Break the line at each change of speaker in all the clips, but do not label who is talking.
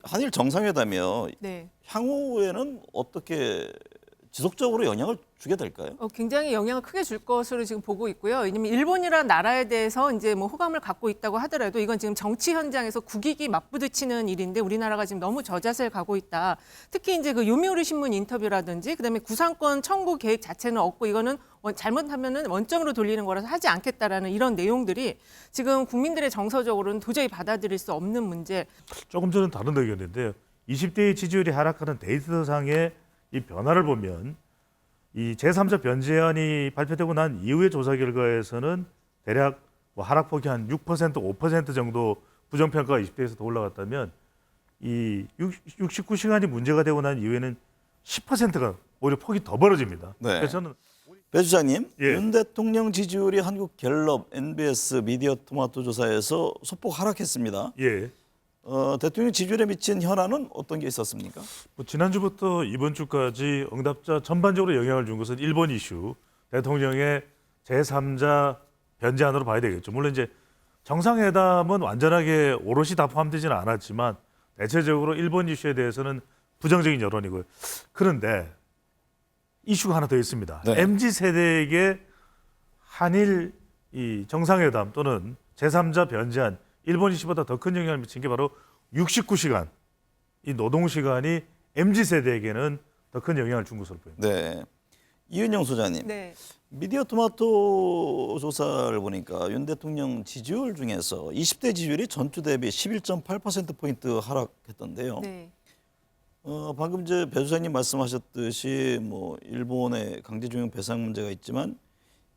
한일 정상회담이요.
네.
향후에는 어떻게 지속적으로 영향을 주게 될까요?
굉장히 영향을 크게 줄 것으로 지금 보고 있고요. 왜냐면 일본이라는 나라에 대해서 이제 뭐 호감을 갖고 있다고 하더라도 이건 지금 정치 현장에서 국익이 맞부딪히는 일인데 우리나라가 지금 너무 저자세를 가고 있다. 특히 이제 그 요미우리 신문 인터뷰라든지 그다음에 구상권 청구 계획 자체는 없고 이거는 잘못하면은 원점으로 돌리는 거라서 하지 않겠다라는 이런 내용들이 지금 국민들의 정서적으로는 도저히 받아들일 수 없는 문제.
조금 전은 다른 의견인데요. 20대의 지지율이 하락하는 데이터상의 이 변화를 보면 이 제3자 변제안이 발표되고 난 이후의 조사 결과에서는 대략 뭐 하락폭이 한 6%, 5% 정도 부정평가가 20대에서 더 올라갔다면 이 69시간이 문제가 되고 난 이후에는 10%가 오히려 폭이 더 벌어집니다.
네.
그래서 저는
배 주장님,
예.
윤 대통령 지지율이 한국 갤럽, NBS 미디어 토마토 조사에서 소폭 하락했습니다.
예.
대통령 지지율에 미친 현안은 어떤 게 있었습니까?
뭐 지난주부터 이번 주까지 응답자 전반적으로 영향을 준 것은 일본 이슈, 대통령의 제3자 변제안으로 봐야 되겠죠. 물론 이제 정상회담은 완전하게 오롯이 다 포함되지는 않았지만 대체적으로 일본 이슈에 대해서는 부정적인 여론이고요. 그런데 이슈가 하나 더 있습니다.
네.
MZ세대에게 한일 이 정상회담 또는 제3자 변제안 일본 이슈보다 더 큰 영향을 미친 게 바로 69시간. 이 노동시간이 MZ세대에게는 더 큰 영향을 준 것으로 보입니다.
네. 이은영 소장님,
네.
미디어 토마토 조사를 보니까 윤 대통령 지지율 중에서 20대 지지율이 전주 대비 11.8%포인트 하락했던데요.
네.
방금 배 주장님 말씀하셨듯이 뭐 일본의 강제징용 배상 문제가 있지만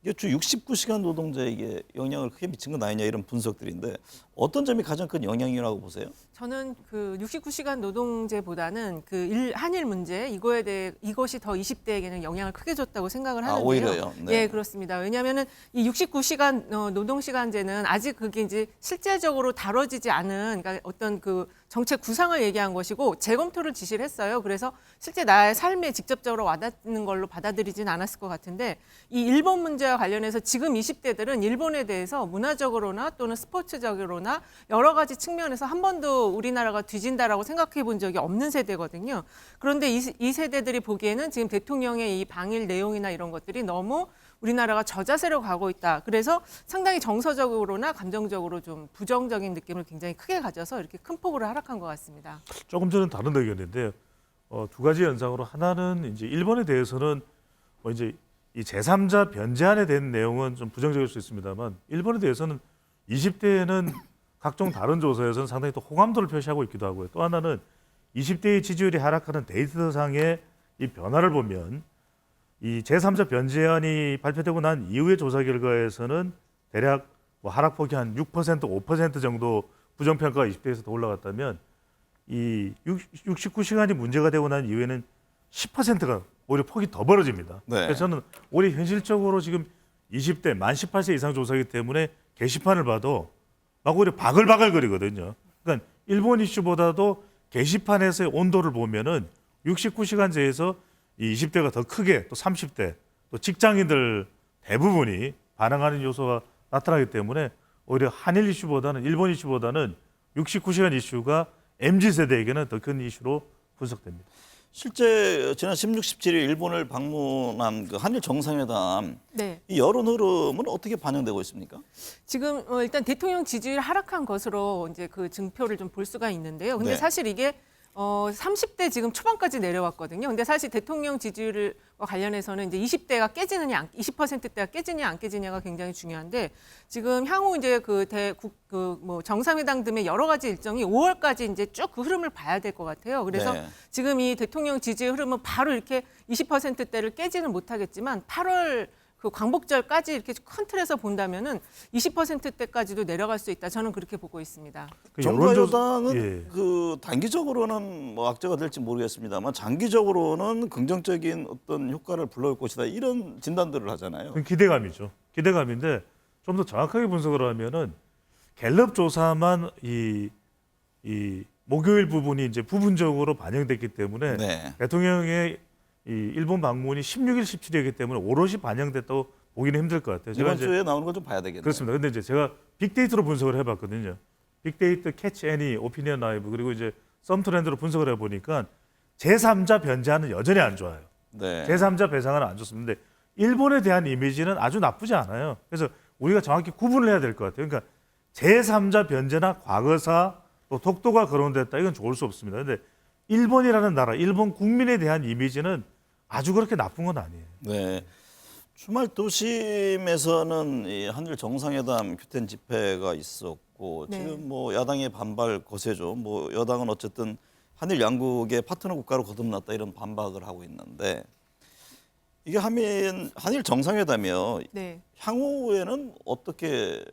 이게 주 69시간 노동자에게 영향을 크게 미친 건 아니냐 이런 분석들인데 어떤 점이 가장 큰 영향이라고 보세요?
저는 그 69시간 노동제보다는 그 한일 문제 이것이 더 20대에게는 영향을 크게 줬다고 생각을 하는데요.
오히려요? 네.
예, 그렇습니다. 왜냐하면은 이 69시간 노동시간제는 아직 그게 이제 실제적으로 다뤄지지 않은 그러니까 어떤 그 정책 구상을 얘기한 것이고 재검토를 지시를 했어요. 그래서 실제 나의 삶에 직접적으로 와닿는 걸로 받아들이진 않았을 것 같은데 이 일본 문제와 관련해서 지금 20대들은 일본에 대해서 문화적으로나 또는 스포츠적으로나 여러 가지 측면에서 한 번도 우리나라가 뒤진다라고 생각해 본 적이 없는 세대거든요. 그런데 이 세대들이 보기에는 지금 대통령의 이 방일 내용이나 이런 것들이 너무 우리나라가 저자세로 가고 있다. 그래서 상당히 정서적으로나 감정적으로 좀 부정적인 느낌을 굉장히 크게 가져서 이렇게 큰 폭으로 하락한 것 같습니다.
조금 전은 다른 의견인데요. 두 가지 현상으로 하나는 이제 일본에 대해서는 뭐 이제 이 제3자 변제안에 대한 내용은 좀 부정적일 수 있습니다만 일본에 대해서는 20대에는 각종 다른 조사에서는 상당히 또 호감도를 표시하고 있기도 하고요. 또 하나는 20대의 지지율이 하락하는 데이터상의 이 변화를 보면 이 제3자 변제안이 발표되고 난 이후의 조사 결과에서는 대략 뭐 하락폭이 한 6%, 5% 정도 부정평가가 20대에서 더 올라갔다면 이 69시간이 문제가 되고 난 이후에는 10%가 오히려 폭이 더 벌어집니다.
네.
그래서 저는 오히려 현실적으로 지금 20대 만 18세 이상 조사이기 때문에 게시판을 봐도 막 오히려 바글바글거리거든요. 그러니까 일본 이슈보다도 게시판에서의 온도를 보면은 69시간제에서 이 20대가 더 크게 또 30대 또 직장인들 대부분이 반항하는 요소가 나타나기 때문에 오히려 한일 이슈보다는 일본 이슈보다는 69시간 이슈가 MZ세대에게는 더 큰 이슈로 분석됩니다.
실제 지난 16, 17일 일본을 방문한 그 한일 정상회담
네.
이 여론 흐름은 어떻게 반영되고 있습니까?
지금 일단 대통령 지지율 하락한 것으로 이제 그 증표를 좀 볼 수가 있는데요. 근데
네.
사실 이게 30대 지금 초반까지 내려왔거든요. 근데 사실 대통령 지지율과 관련해서는 이제 20대가 깨지느냐, 20%대가 깨지냐 안 깨지냐가 굉장히 중요한데 지금 향후 이제 뭐 정상회담 등의 여러 가지 일정이 5월까지 이제 쭉 그 흐름을 봐야 될 것 같아요. 그래서
네.
지금 이 대통령 지지율 흐름은 바로 이렇게 20%대를 깨지는 못하겠지만 8월 그 광복절까지 이렇게 큰 틀에서 본다면은 20%대까지도 내려갈 수 있다. 저는 그렇게 보고 있습니다.
정부 여당은
예.
그 단기적으로는 뭐 악재가 될지 모르겠습니다만 장기적으로는 긍정적인 어떤 효과를 불러올 것이다 이런 진단들을 하잖아요.
그건 기대감이죠. 기대감인데 좀 더 정확하게 분석을 하면은 갤럽 조사만 이 목요일 부분이 이제 부분적으로 반영됐기 때문에
네.
대통령의 이 일본 방문이 16일, 17일이기 때문에 오롯이 반영됐다고 보기는 힘들 것 같아요.
이번 주에 나오는 건 좀 봐야 되겠네요.
그렇습니다. 근데 이제 제가 빅데이터로 분석을 해봤거든요. 빅데이터 캐치 애니, 오피니언 라이브 그리고 이제 썸트렌드로 분석을 해보니까 제3자 변제안은 여전히 안 좋아요.
네.
제3자 배상은 안 좋습니다. 근데 일본에 대한 이미지는 아주 나쁘지 않아요. 그래서 우리가 정확히 구분을 해야 될 것 같아요. 그러니까 제3자 변제나 과거사 또 독도가 거론됐다 이건 좋을 수 없습니다. 근데 일본이라는 나라, 일본 국민에 대한 이미지는 아주 그렇게 나쁜 건 아니에요.
네. 주말 도심에서는 이 한일 정상회담 규탄 집회가 있었고
네.
지금 뭐 야당의 반발 거세죠. 뭐 여당은 어쨌든 한일 양국의 파트너 국가로 거듭났다 이런 반박을 하고 있는데 이게 한일 정상회담이요.
네.
향후에는 어떻게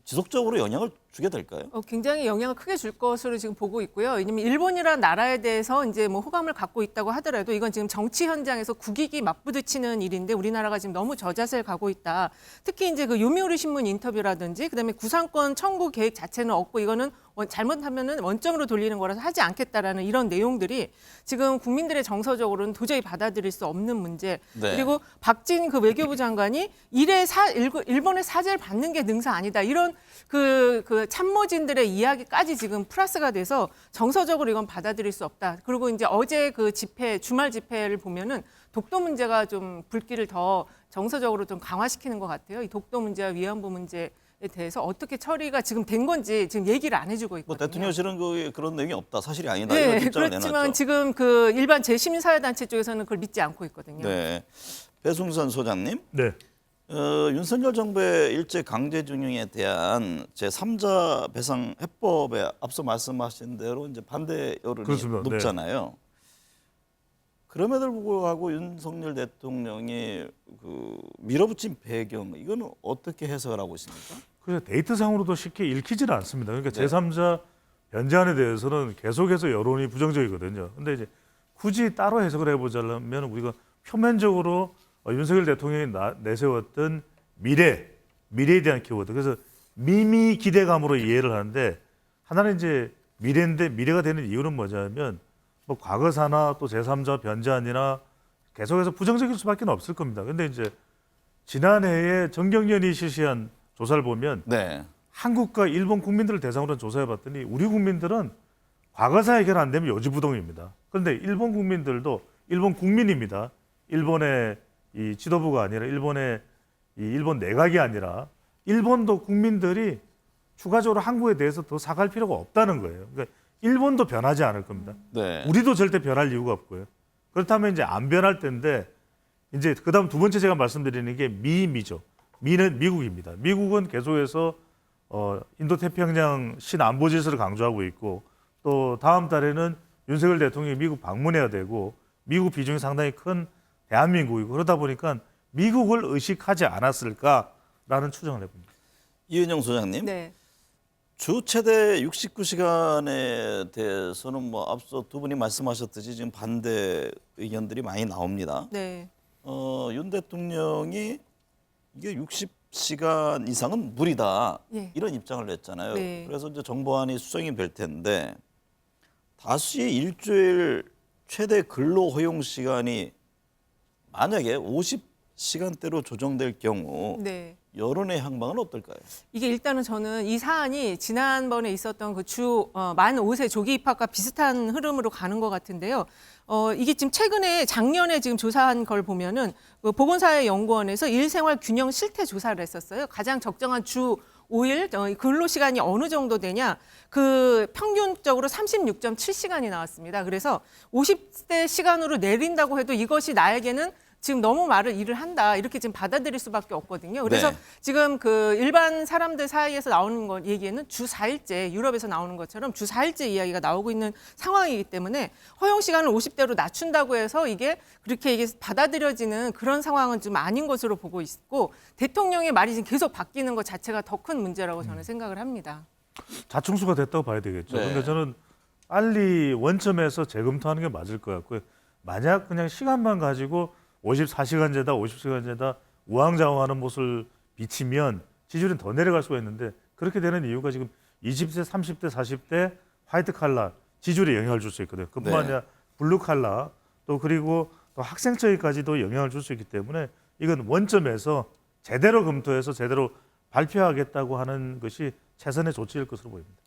지속적으로 영향을 주게 될까요?
굉장히 영향을 크게 줄 것으로 지금 보고 있고요. 왜냐하면 일본이라는 나라에 대해서 이제 뭐 호감을 갖고 있다고 하더라도 이건 지금 정치 현장에서 국익이 맞부딪히는 일인데 우리나라가 지금 너무 저자세를 가고 있다. 특히 이제 그 요미우리 신문 인터뷰라든지 그다음에 구상권 청구 계획 자체는 없고 이거는 잘못하면은 원점으로 돌리는 거라서 하지 않겠다라는 이런 내용들이 지금 국민들의 정서적으로는 도저히 받아들일 수 없는 문제.
네.
그리고 박진 그 외교부 장관이 일본의 사죄를 받는 게 능사 아니다. 이런 그 참모진들의 이야기까지 지금 플러스가 돼서 정서적으로 이건 받아들일 수 없다. 그리고 이제 어제 그 집회, 주말 집회를 보면은 독도 문제가 좀 불길을 더 정서적으로 좀 강화시키는 것 같아요. 이 독도 문제와 위안부 문제에 대해서 어떻게 처리가 지금 된 건지 지금 얘기를 안 해주고
뭐
있거든요.
대통령실은 그런 내용이 없다. 사실이 아니다. 이런
네,
입장을
그렇지만
내놨죠.
지금 그 일반 재시민사회단체 쪽에서는 그걸 믿지 않고 있거든요.
네. 배승선 소장님.
네.
윤석열 정부의 일제 강제징용에 대한 제3자 배상 해법에 앞서 말씀하신 대로 이제 반대 여론이
그렇습니다.
높잖아요. 그럼에도 불구하고 윤석열 대통령이 그 밀어붙인 배경 이거는 어떻게 해석을 하고 있습니까?
그래서 데이터상으로도 쉽게 읽히지는 않습니다. 그러니까
네.
제3자 변제안에 대해서는 계속해서 여론이 부정적이거든요. 근데 이제 굳이 따로 해석을 해보자면 우리가 표면적으로 윤석열 대통령이 내세웠던 미래에 대한 키워드. 그래서 미미 기대감으로 이해를 하는데 하나는 이제 미래인데 미래가 되는 이유는 뭐냐면 뭐 과거사나 또 제3자 변제안이나 계속해서 부정적일 수밖에 없을 겁니다. 근데 이제 지난해에 정경련이 실시한 조사를 보면
네.
한국과 일본 국민들을 대상으로 조사해봤더니 우리 국민들은 과거사 해결 안 되면 요지부동입니다. 그런데 일본 국민들도 일본 국민입니다. 일본의 이 지도부가 아니라 일본의 이 일본 내각이 아니라 일본도 국민들이 추가적으로 한국에 대해서 더 사과할 필요가 없다는 거예요. 그러니까 일본도 변하지 않을 겁니다.
네.
우리도 절대 변할 이유가 없고요. 그렇다면 이제 안 변할 텐데 이제 그다음 두 번째 제가 말씀드리는 게 미죠. 미는 미국입니다. 미국은 계속해서 인도태평양 신안보 질서를 강조하고 있고 또 다음 달에는 윤석열 대통령이 미국 방문해야 되고 미국 비중이 상당히 큰 대한민국이고 그러다 보니까 미국을 의식하지 않았을까라는 추정을 해봅니다.
이은영 소장님.
네.
주 최대 69시간에 대해서는 뭐 앞서 두 분이 말씀하셨듯이 지금 반대 의견들이 많이 나옵니다.
네.
윤 대통령이 이게 60시간 이상은 무리다
예.
이런 입장을 냈잖아요.
네.
그래서 이제 정보안이 수정이 될 텐데 다수의 일주일 최대 근로 허용 시간이 만약에 50시간대로 조정될 경우
네.
여론의 향방은 어떨까요?
이게 일단은 저는 이 사안이 지난번에 있었던 그 만 5세 조기 입학과 비슷한 흐름으로 가는 것 같은데요. 이게 지금 최근에 작년에 지금 조사한 걸 보면은 그 보건사회연구원에서 일생활 균형 실태 조사를 했었어요. 가장 적정한 주 5일 근로 시간이 어느 정도 되냐? 그 평균적으로 36.7시간이 나왔습니다. 그래서 50대 시간으로 내린다고 해도 이것이 나에게는 지금 너무 많은 일을 한다 이렇게 지금 받아들일 수밖에 없거든요. 그래서
네.
지금 그 일반 사람들 사이에서 나오는 거 얘기에는 주 4일제 유럽에서 나오는 것처럼 주 4일제 이야기가 나오고 있는 상황이기 때문에 허용 시간을 50대로 낮춘다고 해서 이게 받아들여지는 그런 상황은 좀 아닌 것으로 보고 있고 대통령의 말이 지금 계속 바뀌는 것 자체가 더 큰 문제라고 저는 생각을 합니다.
자충수가 됐다고 봐야 되겠죠.
네.
그러니까 저는 빨리 원점에서 재검토하는 게 맞을 것 같고요. 만약 그냥 시간만 가지고 54시간제다, 50시간제다 우왕좌왕하는 모습을 비치면 지지율은 더 내려갈 수가 있는데 그렇게 되는 이유가 지금 20대, 30대, 40대 화이트 칼라 지지율에 영향을 줄 수 있거든요. 그뿐만
네.
아니라 블루 칼라 또 그리고 또 학생처에까지도 영향을 줄 수 있기 때문에 이건 원점에서 제대로 검토해서 제대로 발표하겠다고 하는 것이 최선의 조치일 것으로 보입니다.